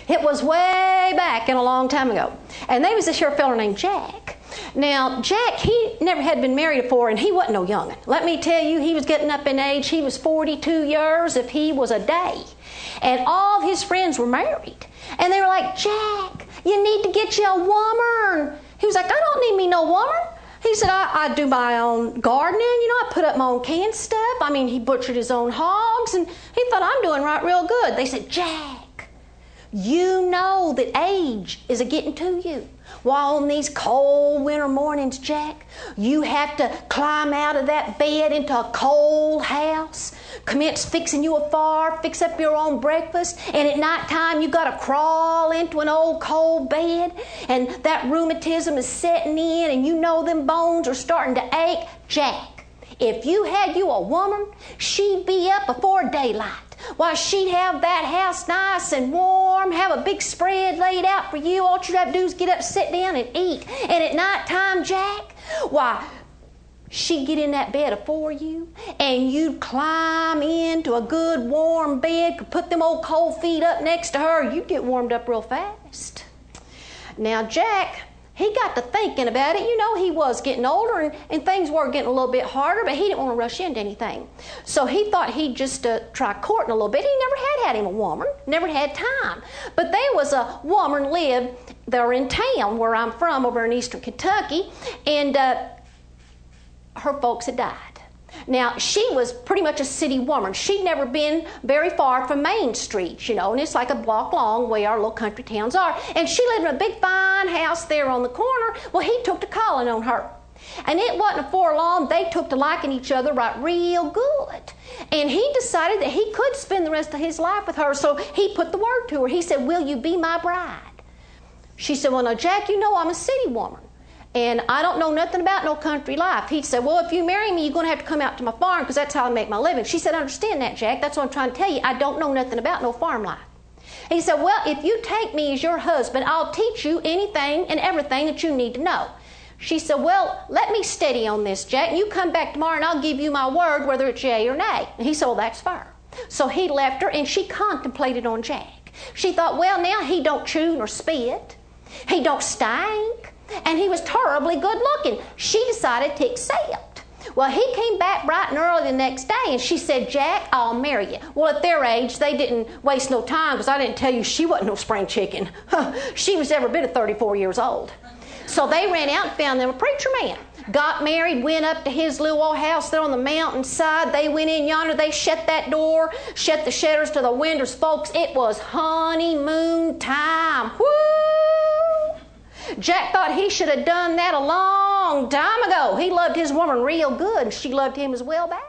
It was way back and a long time ago. And there was this here fella named Jack. Now, Jack, he never had been married before, and he wasn't no young'un. Let me tell you, he was getting up in age. He was 42 years if he was a day. And all of his friends were married. And they were like, Jack, you need to get you a woman. He was like, I don't need me no woman. He said, I do my own gardening, I put up my own canned stuff. I mean, he butchered his own hogs, and he thought, I'm doing right real good. They said, Jack, you know that age is a-getting to you. While on these cold winter mornings, Jack, you have to climb out of that bed into a cold house, commence fixing you a fire, fix up your own breakfast, and at nighttime you got to crawl into an old cold bed, and that rheumatism is setting in, and you know them bones are starting to ache. Jack, if you had you a woman, she'd be up before daylight. Why, she'd have that house nice and warm, have a big spread laid out for you. All you have to do is get up, sit down, and eat. And at nighttime, Jack, why, she'd get in that bed afore you, and you'd climb into a good warm bed, could put them old cold feet up next to her. You'd get warmed up real fast. Now, Jack, he got to thinking about it. He was getting older, and things were getting a little bit harder, but he didn't want to rush into anything. So he thought he'd just try courting a little bit. He never had him a woman, never had time. But there was a woman lived there in town where I'm from, over in eastern Kentucky, and her folks had died. Now, she was pretty much a city woman. She'd never been very far from Main Street, and it's like a block long where our little country towns are. And she lived in a big fine house there on the corner. Well, he took to calling on her. And it wasn't afore long they took to liking each other right real good. And he decided that he could spend the rest of his life with her, so he put the word to her. He said, will you be my bride? She said, well, now, Jack, I'm a city woman. And I don't know nothing about no country life. He said, well, if you marry me, you're going to have to come out to my farm because that's how I make my living. She said, I understand that, Jack. That's what I'm trying to tell you. I don't know nothing about no farm life. He said, well, if you take me as your husband, I'll teach you anything and everything that you need to know. She said, well, let me steady on this, Jack. You come back tomorrow and I'll give you my word whether it's yea or nay. And he said, well, that's fair. So he left her, and she contemplated on Jack. She thought, well, now he don't chew nor spit. He don't stink. And he was terribly good looking. She decided to accept. Well, he came back bright and early the next day, and she said, Jack, I'll marry you. Well, at their age, they didn't waste no time, because I didn't tell you she wasn't no spring chicken. She was every bit of 34 years old. So they ran out and found them a preacher man. Got married, went up to his little old house there on the mountainside. They went in yonder. They shut that door, shut the shutters to the windows. Folks, it was honeymoon time. Woo! Jack thought he should have done that a long time ago. He loved his woman real good, and she loved him as well back.